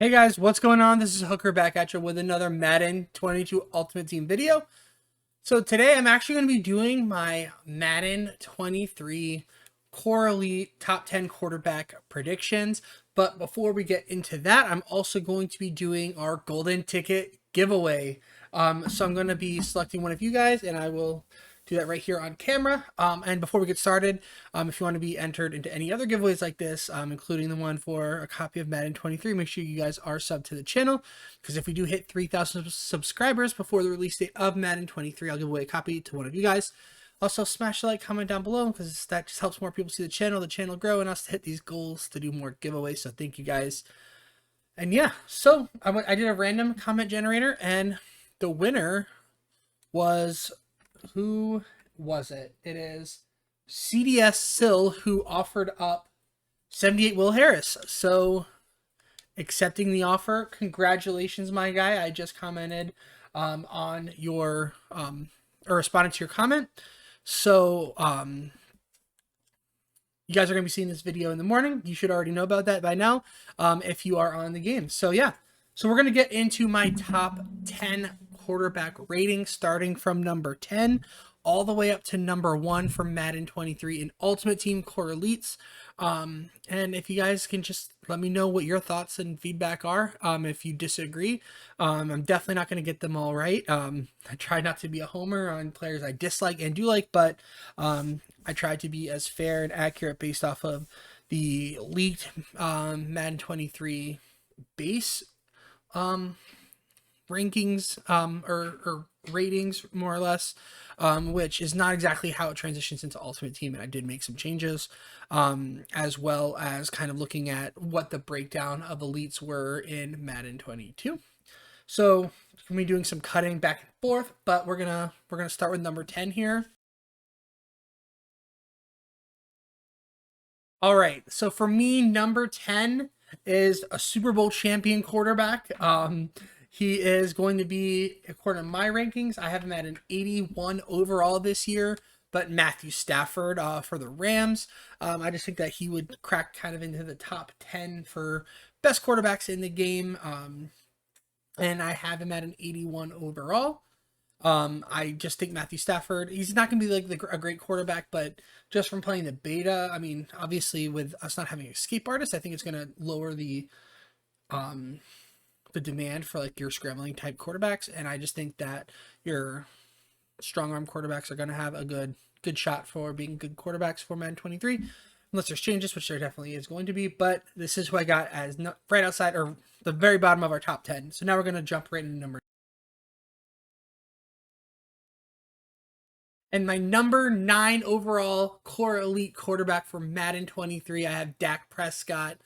Hey guys, what's going on? This is Hooker back at you with another Madden 22 Ultimate Team video. So today I'm actually going to be doing my Madden 23 Core Elite Top 10 Quarterback predictions. But before we get into that, I'm also going to be doing our Golden Ticket giveaway. So I'm going to be selecting one of you guys and I will do that right here on camera. And before we get started, if you want to be entered into any other giveaways like this, including the one for a copy of Madden 23, make sure you guys are subbed to the channel, because if we do hit 3,000 subscribers before the release date of Madden 23, I'll give away a copy to one of you guys. Also, smash the like, comment down below, because that just helps more people see the channel grow, and us to hit these goals to do more giveaways. So thank you guys. And yeah, so I did a random comment generator, and the winner was... who was it? It is CDS Sill, who offered up 78 Will Harris. So accepting the offer, congratulations, my guy. I just commented on your or responded to your comment. So you guys are going to be seeing this video in the morning. You should already know about that by now if you are on the game. So yeah, so we're going to get into my top 10 quarterback rating, starting from number 10 all the way up to number 1 for Madden 23 in Ultimate Team Core Elites. And if you guys can just let me know what your thoughts and feedback are. If you disagree, I'm definitely not going to get them all right. I try not to be a homer on players I dislike and do like, but I try to be as fair and accurate based off of the leaked Madden 23 base rankings or ratings, more or less, which is not exactly how it transitions into Ultimate Team, and I did make some changes, as well as kind of looking at what the breakdown of elites were in Madden 22. So we're gonna be doing some cutting back and forth, but we're gonna start with number 10 here. All right, so for me, number 10 is a Super Bowl champion quarterback. He is going to be, according to my rankings, I have him at an 81 overall this year, but Matthew Stafford for the Rams. I just think that he would crack kind of into the top 10 for best quarterbacks in the game. And I have him at an 81 overall. I just think Matthew Stafford, he's not going to be like a great quarterback, but just from playing the beta, I mean, obviously with us not having escape artists, I think it's going to lower the demand for like your scrambling type quarterbacks, and I just think that your strong arm quarterbacks are going to have a good shot for being good quarterbacks for Madden 23, unless there's changes, which there definitely is going to be. But this is who I got as right outside or the very bottom of our top 10. So now we're going to jump right into number. And my number 9 overall core elite quarterback for Madden 23, I have Dak Prescott.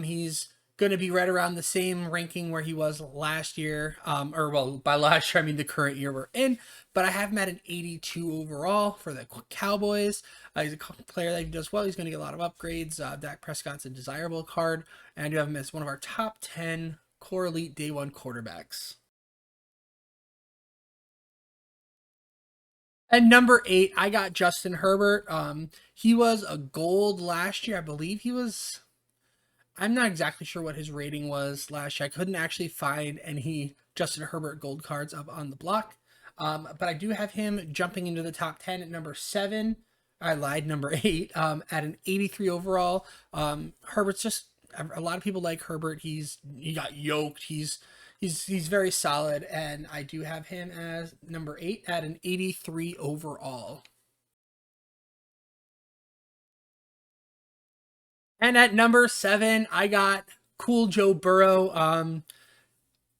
He's going to be right around the same ranking where he was last year, or well, by last year I mean the current year we're in, but I have him at an 82 overall for the Cowboys. He's a player that if he does well, he's going to get a lot of upgrades. Dak Prescott's a desirable card, and I do have him as one of our top 10 core elite day 1 quarterbacks. At number 8, I got Justin Herbert. He was a gold last year. I believe he was, I'm not exactly sure what his rating was last year. I couldn't actually find any Justin Herbert gold cards up on the block. But I do have him jumping into the top 10 at number 7. I lied, number 8, at an 83 overall. Herbert's just, a lot of people like Herbert. He got yoked. He's very solid, and I do have him as number 8 at an 83 overall. And at number 7, I got Cool Joe Burrow.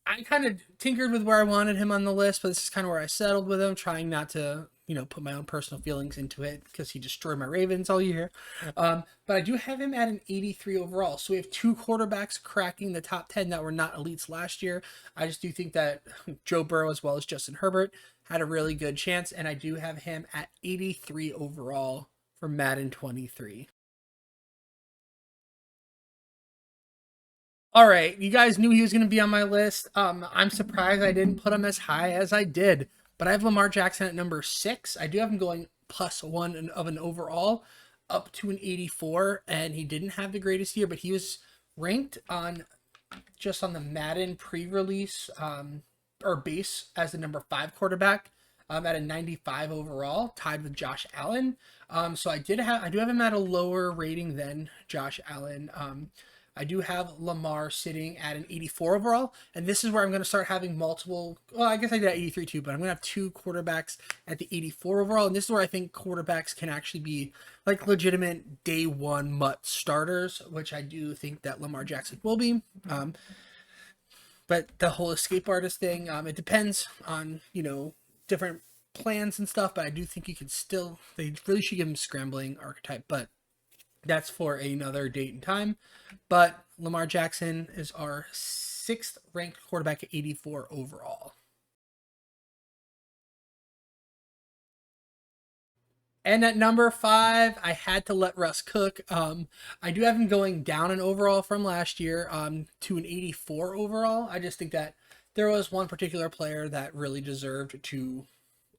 I kind of tinkered with where I wanted him on the list, but this is kind of where I settled with him, trying not to, put my own personal feelings into it because he destroyed my Ravens all year. But I do have him at an 83 overall. So we have 2 quarterbacks cracking the top 10 that were not elites last year. I just do think that Joe Burrow, as well as Justin Herbert, had a really good chance, and I do have him at 83 overall for Madden 23. All right, you guys knew he was going to be on my list. I'm surprised I didn't put him as high as I did, but I have Lamar Jackson at number 6. I do have him going +1 of an overall up to an 84, and he didn't have the greatest year, but he was ranked on just on the Madden pre-release or base as the number 5 quarterback at a 95 overall, tied with Josh Allen. So I do have him at a lower rating than Josh Allen. I do have Lamar sitting at an 84 overall, and this is where I'm going to start having multiple. Well, I guess I did at 83 too, but I'm going to have 2 quarterbacks at the 84 overall, and this is where I think quarterbacks can actually be like legitimate day one mutt starters, which I do think that Lamar Jackson will be. But the whole escape artist thing, it depends on different plans and stuff. But I do think you can still. They really should give him scrambling archetype, but that's for another date and time. But Lamar Jackson is our 6th ranked quarterback at 84 overall. And at number 5, I had to let Russ cook. I do have him going down an overall from last year to an 84 overall. I just think that there was one particular player that really deserved to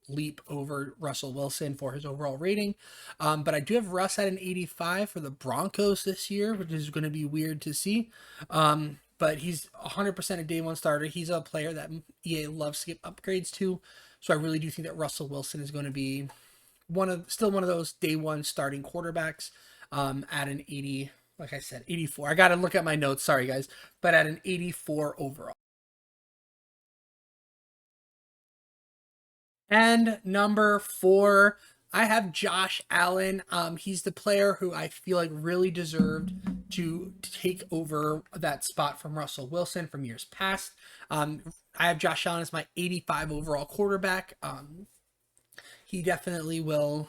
leap over Russell Wilson for his overall rating. But I do have Russ at an 85 for the Broncos this year, which is going to be weird to see. But he's 100% a day one starter. He's a player that EA loves to give upgrades to. So I really do think that Russell Wilson is going to be still one of those day one starting quarterbacks at an 80, like I said, 84. I got to look at my notes. Sorry, guys. But at an 84 overall. And number 4, I have Josh Allen. He's the player who I feel like really deserved to take over that spot from Russell Wilson from years past. I have Josh Allen as my 85 overall quarterback. He definitely will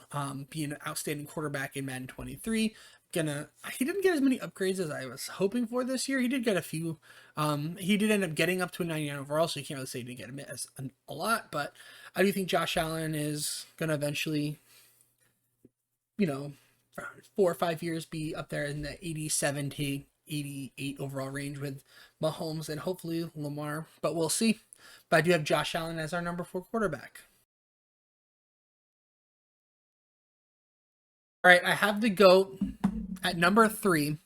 be an outstanding quarterback in Madden 23. He didn't get as many upgrades as I was hoping for this year. He did get a few. He did end up getting up to a 99 overall, so you can't really say he didn't get him as a lot. But I do think Josh Allen is going to eventually, 4 or 5 years be up there in the 87 to 88 overall range with Mahomes and hopefully Lamar. But we'll see. But I do have Josh Allen as our number 4 quarterback. All right, I have the GOAT at number 3.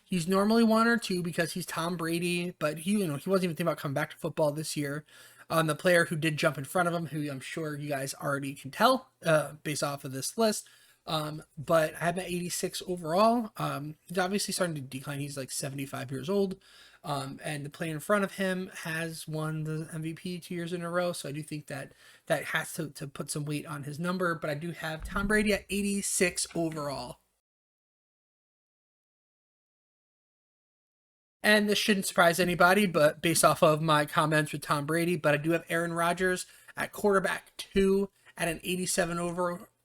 He's normally 1 or 2 because he's Tom Brady, but he wasn't even thinking about coming back to football this year. The player who did jump in front of him, who I'm sure you guys already can tell based off of this list. But I have him at 86 overall. He's obviously starting to decline. He's like 75 years old. And the player in front of him has won the MVP 2 years in a row. So I do think that has to put some weight on his number. But I do have Tom Brady at 86 overall. And this shouldn't surprise anybody, but based off of my comments with Tom Brady, but I do have Aaron Rodgers at quarterback 2 at an 87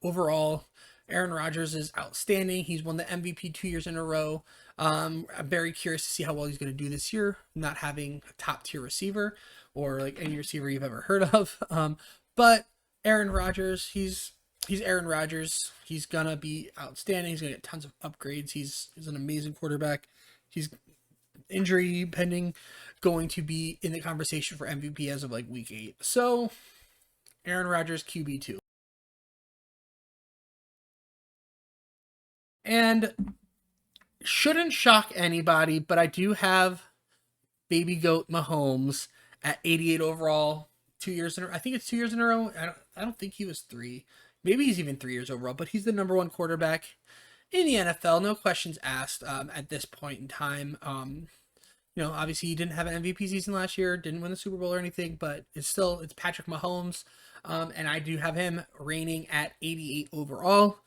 overall. Aaron Rodgers is outstanding. He's won the MVP 2 years in a row. I'm very curious to see how well he's going to do this year, not having a top tier receiver or like any receiver you've ever heard of. But Aaron Rodgers, he's Aaron Rodgers. He's going to be outstanding. He's going to get tons of upgrades. He's an amazing quarterback. He's injury pending, going to be in the conversation for MVP as of like week 8. So Aaron Rodgers QB2. And shouldn't shock anybody, but I do have baby goat Mahomes at 88 overall, 2 years in a row. I think it's 2 years in a row. I don't think he was 3. Maybe he's even 3 years overall, but he's the number 1 quarterback in the NFL. No questions asked at this point in time. Obviously he didn't have an MVP season last year, didn't win the Super Bowl or anything, but it's Patrick Mahomes. And I do have him reigning at 88 overall.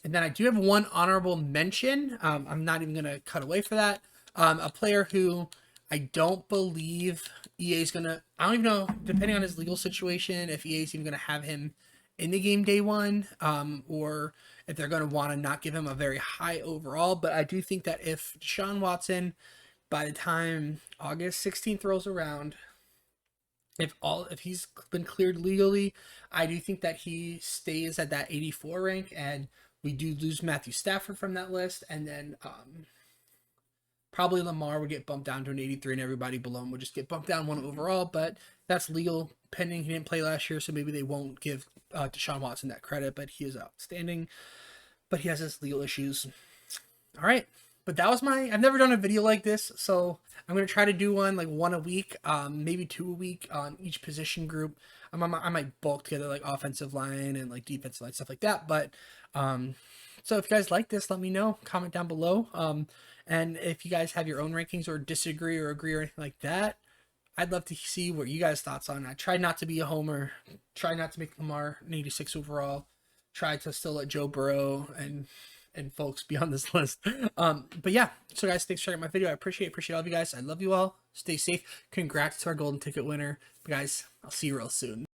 And then I do have one honorable mention. I'm not even going to cut away for that. A player who I don't believe EA is going to, I don't even know, depending on his legal situation, if EA is even going to have him in the game day one, or if they're going to want to not give him a very high overall. But I do think that if Deshaun Watson, by the time August 16th rolls around, if he's been cleared legally, I do think that he stays at that 84 rank, and we do lose Matthew Stafford from that list, and then probably Lamar would get bumped down to an 83, and everybody below him would just get bumped down 1 overall. But that's legal pending. He didn't play last year, so maybe they won't give Deshaun Watson that credit. But he is outstanding. But he has his legal issues. All right. But that was I've never done a video like this, so I'm gonna try to do one like one a week, maybe two a week on each position group. I might bulk together like offensive line and like defensive line, stuff like that. But so if you guys like this, let me know. Comment down below. And if you guys have your own rankings or disagree or agree or anything like that, I'd love to see what you guys' thoughts on. I try not to be a homer. Try not to make Lamar an 86 overall. Try to still let Joe Burrow and folks be on this list. But yeah, so guys, thanks for checking out my video. I appreciate all of you guys. I love you all. Stay safe. Congrats to our golden ticket winner. But guys, I'll see you real soon.